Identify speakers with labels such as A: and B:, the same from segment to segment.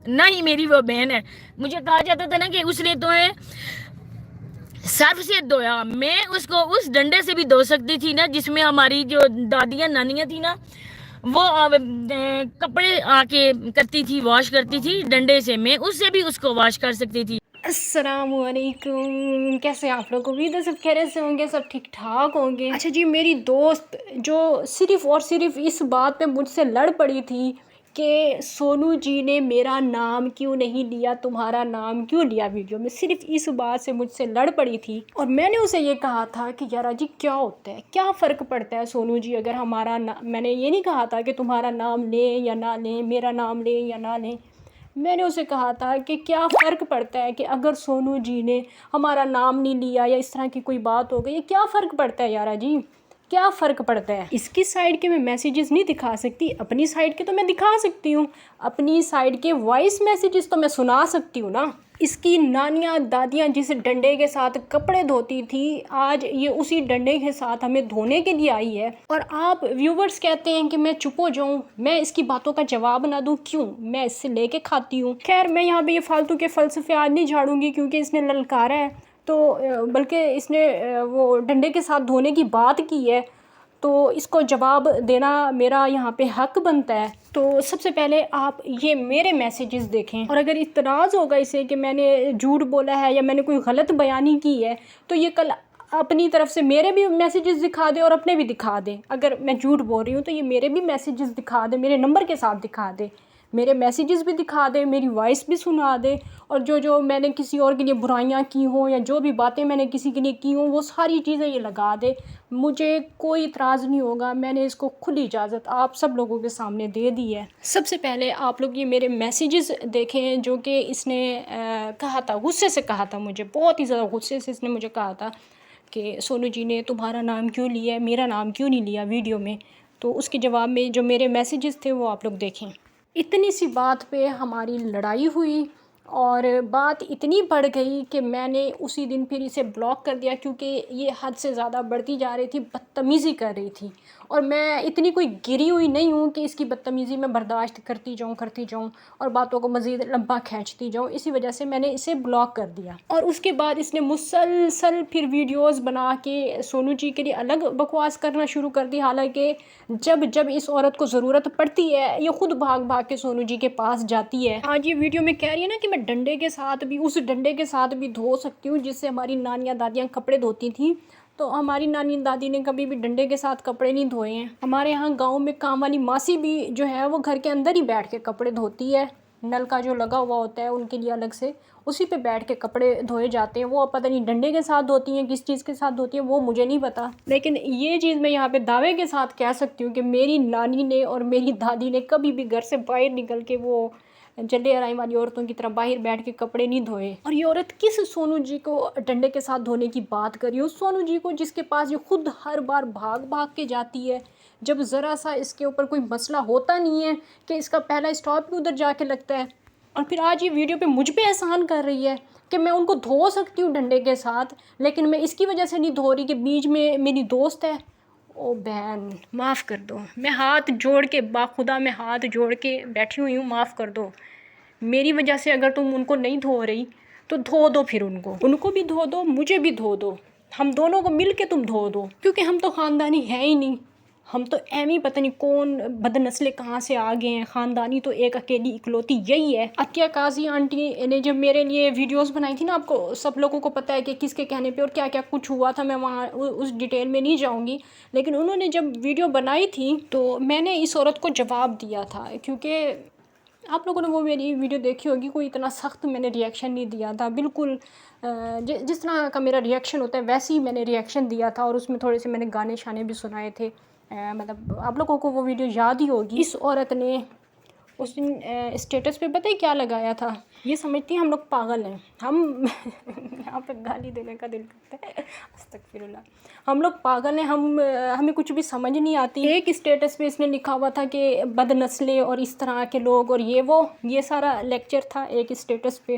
A: نہ ہی میری وہ بہن ہے. مجھے کہا جاتا تھا نا کہ اس نے تو ہے سرف سے دھویا. میں اس کو اس ڈنڈے سے بھی دھو سکتی تھی نا جس میں ہماری جو دادیاں نانیاں تھیں نا وہ کپڑے آ کے کرتی تھی، واش کرتی تھی ڈنڈے سے. میں اس سے بھی اس کو واش کر سکتی تھی.
B: السلام علیکم، کیسے آپ لوگ؟ امید ہے سب خیریت سے ہوں گے، سب ٹھیک ٹھاک ہوں گے. اچھا جی، میری دوست جو صرف اور صرف اس بات پہ مجھ سے لڑ پڑی تھی کہ سونو جی نے میرا نام کیوں نہیں لیا، تمہارا نام کیوں لیا ویڈیو میں، صرف اس بات سے مجھ سے لڑ پڑی تھی. اور میں نے اسے یہ کہا تھا کہ یارا جی کیا ہوتا ہے، کیا فرق پڑتا ہے سونو جی اگر ہمارا میں نے یہ نہیں کہا تھا کہ تمہارا نام لیں یا نہ لیں، میرا نام لیں یا نہ لیں. میں نے اسے کہا تھا کہ کیا فرق پڑتا ہے کہ اگر سونو جی نے ہمارا نام نہیں لیا یا اس طرح کی کوئی بات ہو گئی، کیا فرق پڑتا ہے یارا جی، کیا فرق پڑتا ہے. اس کی سائڈ کے میں میسیجز نہیں دکھا سکتی، اپنی سائڈ کے تو میں دکھا سکتی ہوں. اپنی سائڈ کے وائس میسیجز تو میں سنا سکتی ہوں نا. اس کی نانیاں دادیاں جس ڈنڈے کے ساتھ کپڑے دھوتی تھی، آج یہ اسی ڈنڈے کے ساتھ ہمیں دھونے کے لیے آئی ہے. اور آپ ویورز کہتے ہیں کہ میں چپ ہو جاؤں، میں اس کی باتوں کا جواب نہ دوں. کیوں؟ میں اس سے لے کے کھاتی ہوں. خیر میں یہاں پہ یہ فالتو کے فلسفے آج نہیں جھاڑوں گی کیونکہ اس نے للکارا ہے، تو بلکہ اس نے وہ ڈنڈے کے ساتھ دھونے کی بات کی ہے، تو اس کو جواب دینا میرا یہاں پہ حق بنتا ہے. تو سب سے پہلے آپ یہ میرے میسیجز دیکھیں، اور اگر اعتراض ہوگا اسے کہ میں نے جھوٹ بولا ہے یا میں نے کوئی غلط بیانی کی ہے تو یہ کل اپنی طرف سے میرے بھی میسیجز دکھا دے اور اپنے بھی دکھا دے. اگر میں جھوٹ بول رہی ہوں تو یہ میرے بھی میسیجز دکھا دے، میرے نمبر کے ساتھ دکھا دے، میرے میسیجز بھی دکھا دے، میری وائس بھی سنا دے. اور جو میں نے کسی اور کے لیے برائیاں کی ہوں یا جو بھی باتیں میں نے کسی کے لیے کی ہوں وہ ساری چیزیں یہ لگا دے. مجھے کوئی اعتراض نہیں ہوگا، میں نے اس کو کھلی اجازت آپ سب لوگوں کے سامنے دے دی ہے. سب سے پہلے آپ لوگ یہ میرے میسیجز دیکھیں جو کہ اس نے کہا تھا، غصے سے کہا تھا، مجھے بہت ہی زیادہ غصے سے اس نے مجھے کہا تھا کہ سونو جی نے تمہارا نام کیوں لیا ہے، میرا نام کیوں نہیں لیا ویڈیو میں. تو اس کے جواب میں جو میرے میسیجز تھے وہ آپ لوگ دیکھیں. اتنی سی بات پہ ہماری لڑائی ہوئی اور بات اتنی بڑھ گئی کہ میں نے اسی دن پھر اسے بلاک کر دیا کیونکہ یہ حد سے زیادہ بڑھتی جا رہی تھی، بدتمیزی کر رہی تھی. اور میں اتنی کوئی گری ہوئی نہیں ہوں کہ اس کی بدتمیزی میں برداشت کرتی جاؤں اور باتوں کو مزید لمبا کھینچتی جاؤں. اسی وجہ سے میں نے اسے بلاک کر دیا. اور اس کے بعد اس نے مسلسل پھر ویڈیوز بنا کے سونو جی کے لیے الگ بکواس کرنا شروع کر دی. حالانکہ جب اس عورت کو ضرورت پڑتی ہے یہ خود بھاگ کے سونو جی کے پاس جاتی ہے. آج یہ ویڈیو میں کہہ رہی ہے نا کہ میں ڈنڈے کے ساتھ بھی، اس ڈنڈے کے ساتھ بھی دھو سکتی ہوں جس سے ہماری نانیاں دادیاں کپڑے دھوتی تھیں. تو ہماری نانی دادی نے کبھی بھی ڈنڈے کے ساتھ کپڑے نہیں دھوئے ہیں. ہمارے یہاں گاؤں میں کام والی ماسی بھی جو ہے وہ گھر کے اندر ہی بیٹھ کے کپڑے دھوتی ہے. نل کا جو لگا ہوا ہوتا ہے ان کے لیے الگ سے، اسی پہ بیٹھ کے کپڑے دھوئے جاتے ہیں. وہ پتہ نہیں ڈنڈے کے ساتھ دھوتی ہیں، کس چیز کے ساتھ دھوتی ہیں وہ مجھے نہیں پتا. لیکن یہ چیز میں یہاں پہ دعوے کے ساتھ کہہ سکتی ہوں کہ میری نانی نے اور میری دادی نے کبھی بھی گھر سے باہر نکل کے وہ جلے آرائی والی عورتوں کی طرح باہر بیٹھ کے کپڑے نہیں دھوئے. اور یہ عورت کس سونو جی کو ڈنڈے کے ساتھ دھونے کی بات کر رہی ہو؟ سونو جی کو جس کے پاس یہ خود ہر بار بھاگ کے جاتی ہے جب ذرا سا اس کے اوپر کوئی مسئلہ ہوتا نہیں ہے کہ اس کا پہلا اسٹاپ بھی ادھر جا کے لگتا ہے. اور پھر آج یہ ویڈیو پہ مجھ پہ احسان کر رہی ہے کہ میں ان کو دھو سکتی ہوں ڈنڈے کے ساتھ لیکن میں اس کی وجہ سے نہیں دھو رہی کہ بیچ میں میری دوست ہے. او بہن معاف کر دو، میں ہاتھ جوڑ کے باخدا میں ہاتھ جوڑ کے بیٹھی ہوئی ہوں، معاف کر دو. میری وجہ سے اگر تم ان کو نہیں دھو رہی تو دھو دو، پھر ان کو بھی دھو دو، مجھے بھی دھو دو، ہم دونوں کو مل کے تم دھو دو. کیونکہ ہم تو خاندانی ہیں ہی نہیں، ہم تو ایویں پتہ نہیں کون بد نسلیں کہاں سے آ گئے ہیں. خاندانی تو ایک اکیلی اکلوتی یہی ہے. عطیہ قاضی آنٹی نے جب میرے لیے ویڈیوز بنائی تھی نا، آپ کو سب لوگوں کو پتہ ہے کہ کس کے کہنے پہ اور کیا کیا کچھ ہوا تھا، میں وہاں اس ڈیٹیل میں نہیں جاؤں گی. لیکن انہوں نے جب ویڈیو بنائی تھی تو میں نے اس عورت کو جواب دیا تھا کیونکہ آپ لوگوں نے وہ میری ویڈیو دیکھی ہوگی، کوئی اتنا سخت میں نے ریئیکشن نہیں دیا تھا. بالکل جس طرح کا میرا ریئیکشن ہوتا ہے ویسے ہی میں نے ریئیکشن دیا تھا. اور اس میں تھوڑے سے میں نے گانے شانے بھی سنائے تھے. مطلب آپ لوگوں کو وہ ویڈیو یاد ہی ہوگی. اس عورت نے اس دن اسٹیٹس پہ پتہ ہے کیا لگایا تھا؟ یہ سمجھتی ہیں ہم لوگ پاگل ہیں. ہم یہاں پہ گالی دینے کا دل کرتا ہے، استغفر اللہ. ہم لوگ پاگل ہیں، ہمیں کچھ بھی سمجھ نہیں آتی. ایک اسٹیٹس پہ اس نے لکھا ہوا تھا کہ بد نسلیں اور اس طرح کے لوگ اور یہ سارا لیکچر تھا ایک اسٹیٹس پہ.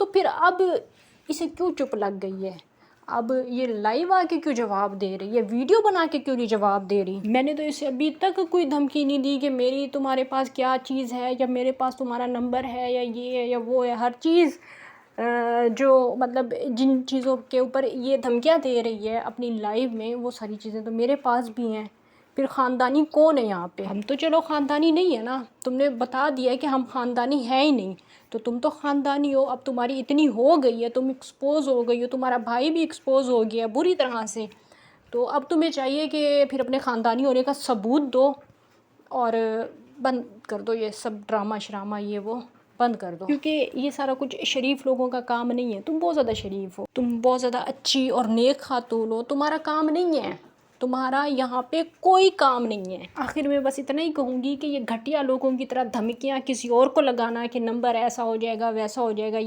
B: تو پھر اب اسے کیوں چپ لگ گئی ہے؟ اب یہ لائیو آ کے کیوں جواب دے رہی ہے؟ ویڈیو بنا کے کیوں نہیں جواب دے رہی؟ میں نے تو اسے ابھی تک کوئی دھمکی نہیں دی کہ میری تمہارے پاس کیا چیز ہے، یا میرے پاس تمہارا نمبر ہے، یا یہ ہے یا وہ ہے. ہر چیز جو مطلب جن چیزوں کے اوپر یہ دھمکیاں دے رہی ہے اپنی لائیو میں، وہ ساری چیزیں تو میرے پاس بھی ہیں. پھر خاندانی کون ہے یہاں پہ؟ ہم تو چلو خاندانی نہیں ہے نا، تم نے بتا دیا ہے کہ ہم خاندانی ہیں ہی نہیں. تو تم تو خاندانی ہو، اب تمہاری اتنی ہو گئی ہے، تم ایکسپوز ہو گئی ہو، تمہارا بھائی بھی ایکسپوز ہو گیا بری طرح سے. تو اب تمہیں چاہیے کہ پھر اپنے خاندانی ہونے کا ثبوت دو، اور بند کر دو یہ سب ڈرامہ شرامہ، یہ وہ بند کر دو. کیونکہ یہ سارا کچھ شریف لوگوں کا کام نہیں ہے. تم بہت زیادہ شریف ہو، تم بہت زیادہ اچھی اور نیک خاتون ہو، تمہارا کام نہیں ہے، تمہارا یہاں پہ کوئی کام نہیں ہے. آخر میں بس اتنا ہی کہوں گی کہ یہ گھٹیا لوگوں کی طرح دھمکیاں کسی اور کو لگانا کہ نمبر ایسا ہو جائے گا ویسا ہو جائے گا،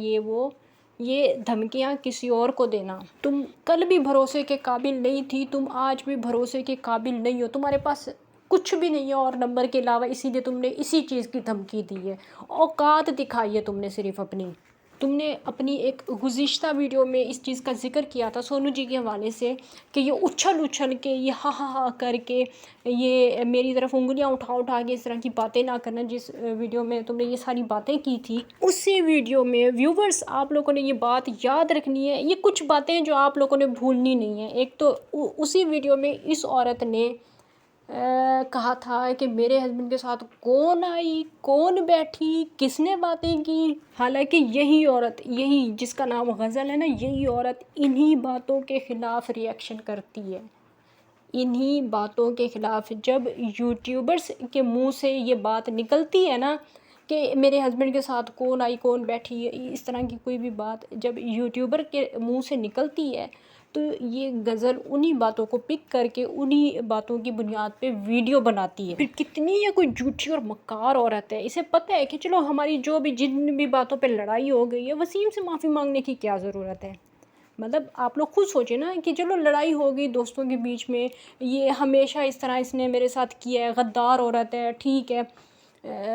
B: یہ دھمکیاں کسی اور کو دینا. تم کل بھی بھروسے کے قابل نہیں تھی، تم آج بھی بھروسے کے قابل نہیں ہو. تمہارے پاس کچھ بھی نہیں ہے اور نمبر کے علاوہ، اسی لیے تم نے اسی چیز کی دھمکی دی ہے. اوقات دکھائی ہے تم نے صرف اپنی. تم نے اپنی ایک گزشتہ ویڈیو میں اس چیز کا ذکر کیا تھا سونو جی کے حوالے سے کہ یہ اچھل کے، یہ ہا ہا ہا کر کے، یہ میری طرف انگلیاں اٹھا کے اس طرح کی باتیں نہ کرنا. جس ویڈیو میں تم نے یہ ساری باتیں کی تھی، اسی ویڈیو میں ویورز آپ لوگوں نے یہ بات یاد رکھنی ہے. یہ کچھ باتیں جو آپ لوگوں نے بھولنی نہیں ہیں. ایک تو اسی ویڈیو میں اس عورت نے کہا تھا کہ میرے ہسبینڈ کے ساتھ کون آئی، کون بیٹھی، کس نے باتیں کی. حالانکہ یہی عورت، یہی جس کا نام غزل ہے نا، یہی عورت انہی باتوں کے خلاف ریئیکشن کرتی ہے. انہی باتوں کے خلاف جب یوٹیوبرز کے منہ سے یہ بات نکلتی ہے نا کہ میرے ہسبینڈ کے ساتھ کون آئی کون بیٹھی، اس طرح کی کوئی بھی بات جب یوٹیوبر کے منہ سے نکلتی ہے، تو یہ غزل انہی باتوں کو پک کر کے انہی باتوں کی بنیاد پہ ویڈیو بناتی ہے. پھر کتنی یہ کوئی جھوٹی اور مکار عورت ہے. اسے پتہ ہے کہ چلو ہماری جو بھی جن بھی باتوں پہ لڑائی ہو گئی ہے، وسیم سے معافی مانگنے کی کیا ضرورت ہے؟ مطلب آپ لوگ خود سوچیں نا کہ چلو لڑائی ہو گئی دوستوں کے بیچ میں، یہ ہمیشہ اس طرح اس نے میرے ساتھ کیا ہے، غدار عورت ہے، ٹھیک ہے،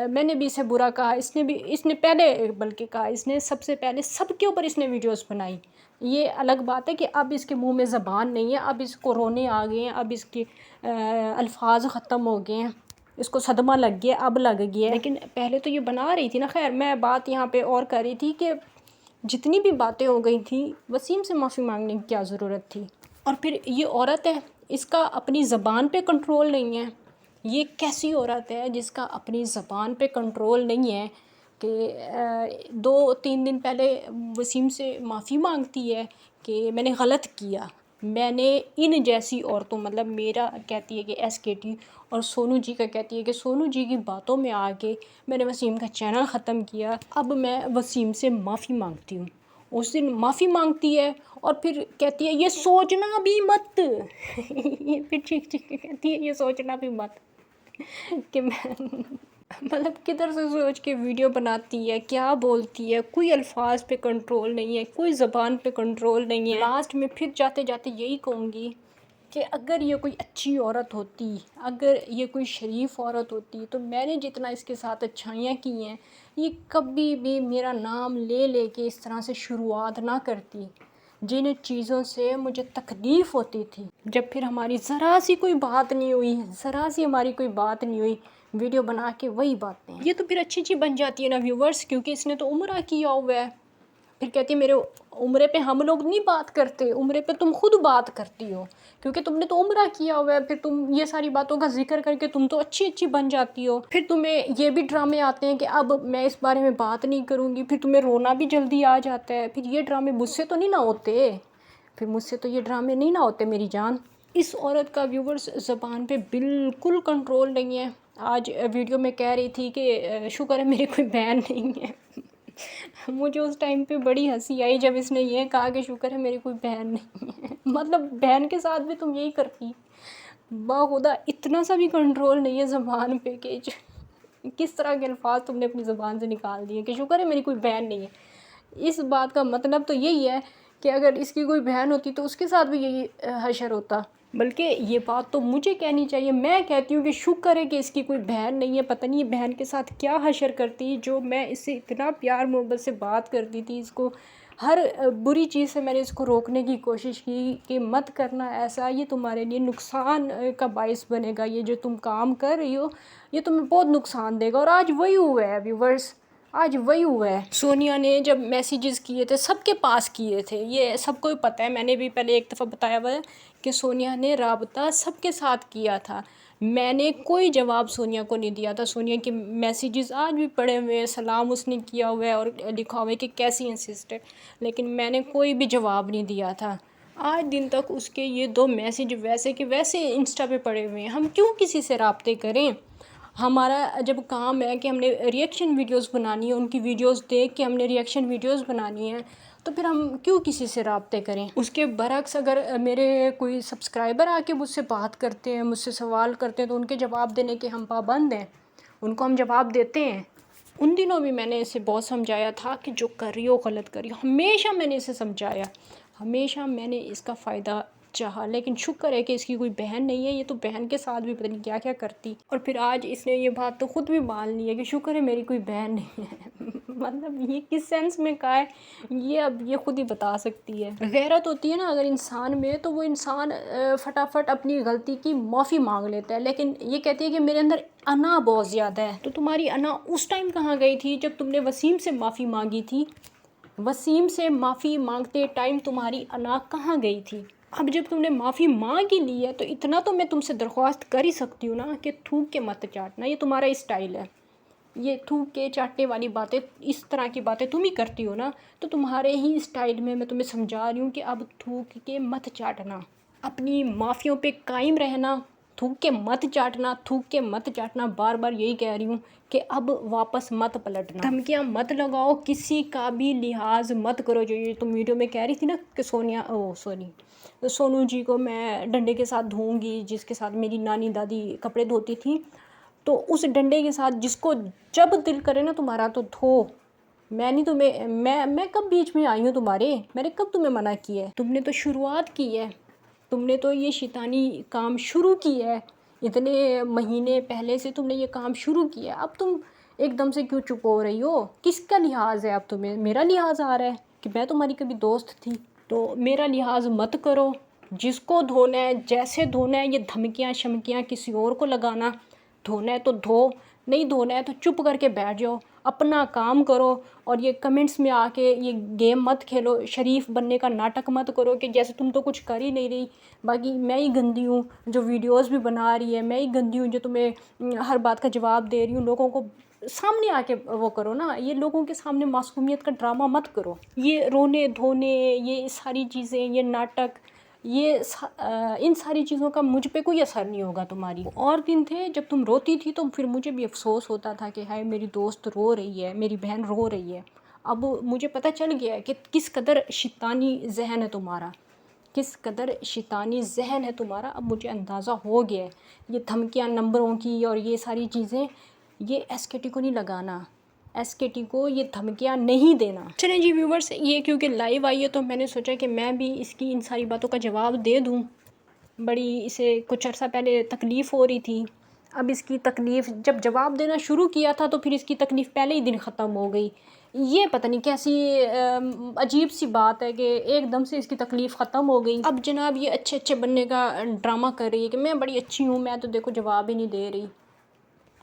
B: میں نے بھی اسے برا کہا، اس نے پہلے بلکہ کہا، اس نے سب سے پہلے سب کے اوپر اس نے ویڈیوز بنائی. یہ الگ بات ہے کہ اب اس کے منہ میں زبان نہیں ہے، اب اس کو رونے آ گئے ہیں، اب اس کے الفاظ ختم ہو گئے ہیں، اس کو صدمہ لگ گیا، اب لگ گیا ہے. لیکن پہلے تو یہ بنا رہی تھی نا. خیر میں بات یہاں پہ اور کر رہی تھی کہ جتنی بھی باتیں ہو گئی تھیں، وسیم سے معافی مانگنے کی کیا ضرورت تھی؟ اور پھر یہ عورت ہے، اس کا اپنی زبان پہ کنٹرول نہیں ہے. یہ کیسی عورت ہے جس کا اپنی زبان پہ کنٹرول نہیں ہے کہ 2-3 دن پہلے وسیم سے معافی مانگتی ہے کہ میں نے غلط کیا، میں نے ان جیسی عورتوں، مطلب میرا کہتی ہے کہ SKT، اور سونو جی کا کہتی ہے کہ سونو جی کی باتوں میں آ کے میں نے وسیم کا چینل ختم کیا، اب میں وسیم سے معافی مانگتی ہوں. اس دن معافی مانگتی ہے اور پھر کہتی ہے یہ سوچنا بھی مت پھر ٹھیک کہتی ہے یہ سوچنا بھی مت کہ میں مطلب کدھر سے سوچ کے ویڈیو بناتی ہے، کیا بولتی ہے، کوئی الفاظ پہ کنٹرول نہیں ہے، کوئی زبان پہ کنٹرول نہیں ہے. لاسٹ میں پھر جاتے جاتے یہی کہوں گی کہ اگر یہ کوئی اچھی عورت ہوتی، اگر یہ کوئی شریف عورت ہوتی، تو میں نے جتنا اس کے ساتھ اچھائیاں کی ہیں، یہ کبھی بھی میرا نام لے کے اس طرح سے شروعات نہ کرتی. جن چیزوں سے مجھے تکلیف ہوتی تھی، جب پھر ہماری ذرا سی کوئی بات نہیں ہوئی، ذرا سی ہماری کوئی بات نہیں ہوئی، ویڈیو بنا کے وہی باتیں، یہ تو پھر اچھی بن جاتی ہے نا ویورز، کیونکہ اس نے تو عمرہ کیا ہوا ہے. پھر کہتی ہے میرے عمرے پہ ہم لوگ نہیں بات کرتے، عمرے پہ تم خود بات کرتی ہو کیونکہ تم نے تو عمرہ کیا ہوا ہے. پھر تم یہ ساری باتوں کا ذکر کر کے تم تو اچھی بن جاتی ہو. پھر تمہیں یہ بھی ڈرامے آتے ہیں کہ اب میں اس بارے میں بات نہیں کروں گی، پھر تمہیں رونا بھی جلدی آ جاتا ہے. پھر یہ ڈرامے مجھ سے تو نہیں نہ ہوتے، پھر مجھ سے تو یہ ڈرامے نہیں نہ ہوتے میری جان. اس عورت کا ویورز زبان پہ بالکل کنٹرول نہیں ہے. آج ویڈیو میں کہہ رہی تھی کہ شکر ہے میری کوئی بہن نہیں ہے. مجھے اس ٹائم پہ بڑی ہنسی آئی جب اس نے یہ کہا کہ شکر ہے میری کوئی بہن نہیں ہے. مطلب بہن کے ساتھ بھی تم یہی کرتی. باخدا اتنا سا بھی کنٹرول نہیں ہے زبان پہ کہ کس طرح کے الفاظ تم نے اپنی زبان سے نکال دیے کہ شکر ہے میری کوئی بہن نہیں ہے. اس بات کا مطلب تو یہی ہے کہ اگر اس کی کوئی بہن ہوتی تو اس کے ساتھ بھی یہی حشر ہوتا بلکہ یہ بات تو مجھے کہنی چاہیے، میں کہتی ہوں کہ شکر ہے کہ اس کی کوئی بہن نہیں ہے، پتہ نہیں یہ بہن کے ساتھ کیا حشر کرتی، جو میں اس سے اتنا پیار محبت سے بات کرتی تھی، اس کو ہر بری چیز سے میں نے اس کو روکنے کی کوشش کی کہ مت کرنا ایسا، یہ تمہارے لیے نقصان کا باعث بنے گا، یہ جو تم کام کر رہی ہو یہ تمہیں بہت نقصان دے گا، اور آج وہی ہوا ہے ویورز، آج وہی ہوا ہے۔ سونیا نے جب میسیجز کیے تھے سب کے پاس کیے تھے، یہ سب کو پتہ ہے، میں نے بھی پہلے ایک دفعہ بتایا ہوا ہے کہ سونیا نے رابطہ سب کے ساتھ کیا تھا، میں نے کوئی جواب سونیا کو نہیں دیا تھا۔ سونیا کے میسیجز آج بھی پڑے ہوئے ہیں، سلام اس نے کیا ہوا ہے اور لکھا ہوا ہے کہ کیسی ہیں سسٹر، لیکن میں نے کوئی بھی جواب نہیں دیا تھا۔ آج دن تک اس کے یہ 2 میسیج ویسے کہ ویسے انسٹا پہ پڑے ہوئے ہیں۔ ہم کیوں کسی سے رابطے کریں؟ ہمارا جب کام ہے کہ ہم نے ریئیکشن ویڈیوز بنانی ہے، ان کی ویڈیوز دیکھ کے ہم نے ریئیکشن ویڈیوز بنانی ہے، تو پھر ہم کیوں کسی سے رابطے کریں؟ اس کے برعکس اگر میرے کوئی سبسکرائبر آ کے مجھ سے بات کرتے ہیں، مجھ سے سوال کرتے ہیں، تو ان کے جواب دینے کے ہم پابند ہیں، ان کو ہم جواب دیتے ہیں۔ ان دنوں بھی میں نے اسے بہت سمجھایا تھا کہ جو کر رہی ہو غلط کر رہی ہو، ہمیشہ میں نے اسے سمجھایا، ہمیشہ میں نے اس کا فائدہ چاہا، لیکن شکر ہے کہ اس کی کوئی بہن نہیں ہے، یہ تو بہن کے ساتھ بھی پتہ نہیں کیا کیا کرتی، اور پھر آج اس نے یہ بات تو خود بھی مان لی ہے کہ شکر ہے میری کوئی بہن نہیں ہے۔ مطلب یہ کس سینس میں کہا ہے یہ اب یہ خود ہی بتا سکتی ہے۔ غیرت ہوتی ہے نا اگر انسان میں، تو وہ انسان فٹافٹ اپنی غلطی کی معافی مانگ لیتا ہے، لیکن یہ کہتی ہے کہ میرے اندر انا بہت زیادہ ہے۔ تو تمہاری انا اس ٹائم کہاں گئی تھی جب تم نے وسیم سے معافی مانگی تھی؟ وسیم سے معافی مانگتے ٹائم تمہاری انا کہاں گئی تھی؟ اب جب تم نے معافی مانگ ہی لی ہے تو اتنا تو میں تم سے درخواست کر ہی سکتی ہوں نا کہ تھوک کے مت چاٹنا، یہ تمہارا اسٹائل ہے، یہ تھوک کے چاٹنے والی باتیں، اس طرح کی باتیں تم ہی کرتی ہو نا، تو تمہارے ہی اسٹائل میں تمہیں سمجھا رہی ہوں کہ اب تھوک کے مت چاٹنا، اپنی معافیوں پہ قائم رہنا، تھوک کے مت چاٹنا، تھوک کے مت چاٹنا، بار بار یہی کہہ رہی ہوں کہ اب واپس مت پلٹنا، دھمکیاں مت لگاؤ، کسی کا بھی لحاظ مت کرو، جو یہ تم ویڈیو میں کہہ رہی تھی نا کہ سونو جی کو میں ڈنڈے کے ساتھ دھوؤں گی، جس کے ساتھ میری نانی دادی کپڑے دھوتی تھی، تو اس ڈنڈے کے ساتھ جس کو جب دل کرے نا تمہارا تو دھو، میں نہیں تمہیں، میں کب بیچ میں آئی ہوں تمہارے؟ میں نے کب تمہیں منع کیا ہے؟ تم نے تو شروعات کی ہے، تم نے تو یہ شیطانی کام شروع کی ہے، اتنے مہینے پہلے سے تم نے یہ کام شروع کیا ہے، اب تم ایک دم سے کیوں چپ ہو رہی ہو؟ کس کا لحاظ ہے اب تمہیں؟ میرا لحاظ آ رہا ہے کہ میں تمہاری کبھی دوست تھی، تو میرا لحاظ مت کرو، جس کو دھونا ہے جیسے دھونا ہے، یہ دھمکیاں شمکیاں کسی اور کو لگانا، دھونا ہے تو دھو، نہیں دھونا ہے تو چپ کر کے بیٹھ جاؤ، اپنا کام کرو، اور یہ کمنٹس میں آ کے یہ گیم مت کھیلو، شریف بننے کا ناٹک مت کرو کہ جیسے تم تو کچھ کر ہی نہیں رہی، باقی میں ہی گندی ہوں جو ویڈیوز بھی بنا رہی ہے، میں ہی گندی ہوں جو تمہیں ہر بات کا جواب دے رہی ہوں، لوگوں کو سامنے آ کے وہ کرو نا، یہ لوگوں کے سامنے معصومیت کا ڈرامہ مت کرو، یہ رونے دھونے، یہ ساری چیزیں، یہ ناٹک، یہ ان ساری چیزوں کا مجھ پہ کوئی اثر نہیں ہوگا تمہاری۔ اور دن تھے جب تم روتی تھی تو پھر مجھے بھی افسوس ہوتا تھا کہ ہائے میری دوست رو رہی ہے، میری بہن رو رہی ہے، اب مجھے پتہ چل گیا ہے کہ کس قدر شیطانی ذہن ہے تمہارا، کس قدر شیطانی ذہن ہے تمہارا، اب مجھے اندازہ ہو گیا ہے، یہ دھمکیاں نمبروں کی اور یہ ساری چیزیں، یہ ایس کے ٹی کو نہیں لگانا، ایس کے ٹی کو یہ دھمکیاں نہیں دینا۔ چلیں جی ویورز، یہ کیونکہ لائیو آئی ہے تو میں نے سوچا کہ میں بھی اس کی ان ساری باتوں کا جواب دے دوں، بڑی اسے کچھ عرصہ پہلے تکلیف ہو رہی تھی، اب اس کی تکلیف جب جواب دینا شروع کیا تھا تو پھر اس کی تکلیف پہلے ہی دن ختم ہو گئی، یہ پتہ نہیں کیسی عجیب سی بات ہے کہ ایک دم سے اس کی تکلیف ختم ہو گئی، اب جناب یہ اچھے اچھے بننے کا ڈرامہ کر رہی ہے کہ میں بڑی اچھی ہوں، میں تو دیکھو جواب ہی نہیں دے رہی،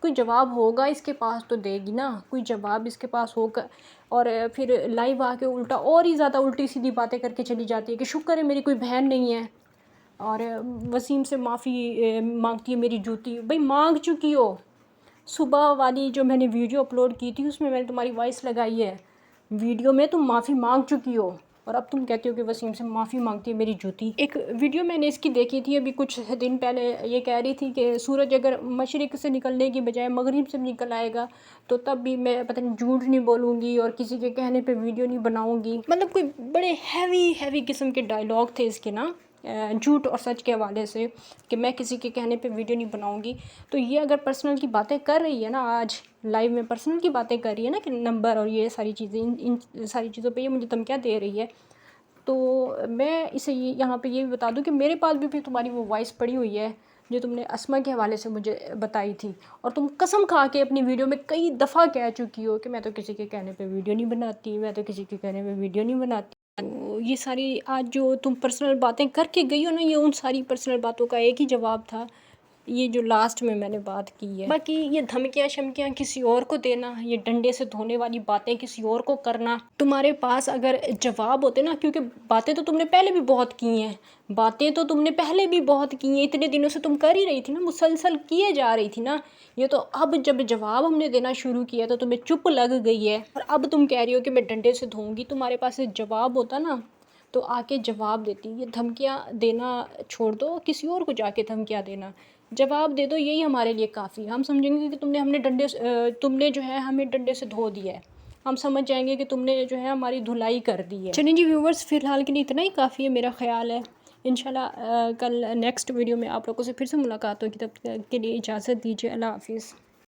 B: کوئی جواب ہوگا اس کے پاس تو دے گی نا، کوئی جواب اس کے پاس ہوگا، اور پھر لائیو آ کے الٹا اور ہی زیادہ الٹی سیدھی باتیں کر کے چلی جاتی ہے کہ شکر ہے میری کوئی بہن نہیں ہے، اور وسیم سے معافی مانگتی ہے میری جوتی، بھئی مانگ چکی ہو، صبح والی جو میں نے ویڈیو اپلوڈ کی تھی اس میں نے تمہاری وائس لگائی ہے، ویڈیو میں تم معافی مانگ چکی ہو، اور اب تم کہتے ہو کہ وسیم سے معافی مانگتی ہے میری جوتی۔ ایک ویڈیو میں نے اس کی دیکھی تھی ابھی کچھ دن پہلے، یہ کہہ رہی تھی کہ سورج اگر مشرق سے نکلنے کی بجائے مغرب سے نکل آئے گا تو تب بھی میں پتہ نہیں جھوٹ نہیں بولوں گی اور کسی کے کہنے پہ ویڈیو نہیں بناؤں گی، مطلب کوئی بڑے ہیوی قسم کے ڈائلاگ تھے اس کے نا، جھوٹ اور سچ کے حوالے سے، کہ میں کسی کے کہنے پہ ویڈیو نہیں بناؤں گی، تو یہ اگر پرسنل کی باتیں کر رہی ہے نا، آج لائیو میں پرسنل کی باتیں کر رہی ہے نا کہ نمبر اور یہ ساری چیزیں، ان ساری چیزوں پہ یہ مجھے دھمکیاں دے رہی ہے، تو میں اسے یہاں پہ یہ بھی بتا دوں کہ میرے پاس بھی تمہاری وہ وائس پڑی ہوئی ہے جو تم نے اسما کے حوالے سے مجھے بتائی تھی، اور تم قسم کھا کے اپنی ویڈیو میں کئی دفعہ کہہ چکی ہو کہ میں تو کسی کے کہنے پہ ویڈیو نہیں بناتی، میں تو کسی کے کہنے پہ ویڈیو نہیں بناتی. تو یہ ساری آج جو تم پرسنل باتیں کر کے گئی ہو نا، یہ ان ساری پرسنل باتوں کا ایک ہی جواب تھا، یہ جو لاسٹ میں نے بات کی ہے. باقی یہ دھمکیاں شمکیاں کسی اور کو دینا، یہ ڈنڈے سے دھونے والی باتیں کسی اور کو کرنا، تمہارے پاس اگر جواب ہوتے نا، کیونکہ باتیں تو تم نے پہلے بھی بہت کی ہیں، اتنے دنوں سے تم کر ہی رہی تھی نا، مسلسل کیے جا رہی تھی نا. یہ تو اب جب جواب ہم نے دینا شروع کیا تو تمہیں چپ لگ گئی ہے، اور اب تم کہہ رہی ہو کہ میں ڈنڈے سے دھوں گی. تمہارے پاس جواب ہوتا نا تو آ کے جواب دیتی. یہ دھمکیاں دینا چھوڑ دو، کسی اور کو جا کے دھمکیاں دینا، جواب دے دو، یہی ہمارے لیے کافی. ہم سمجھیں گے کہ تم نے جو ہے ہمیں ڈنڈے سے دھو دیا ہے، ہم سمجھ جائیں گے کہ تم نے جو ہے ہماری دھلائی کر دی ہے. چلیں جی ویورز، فی الحال کے لیے اتنا ہی کافی ہے میرا خیال ہے. انشاءاللہ کل نیکسٹ ویڈیو میں آپ لوگوں سے پھر سے ملاقات ہوگی، تب تک کے لیے اجازت دیجیے. اللہ حافظ.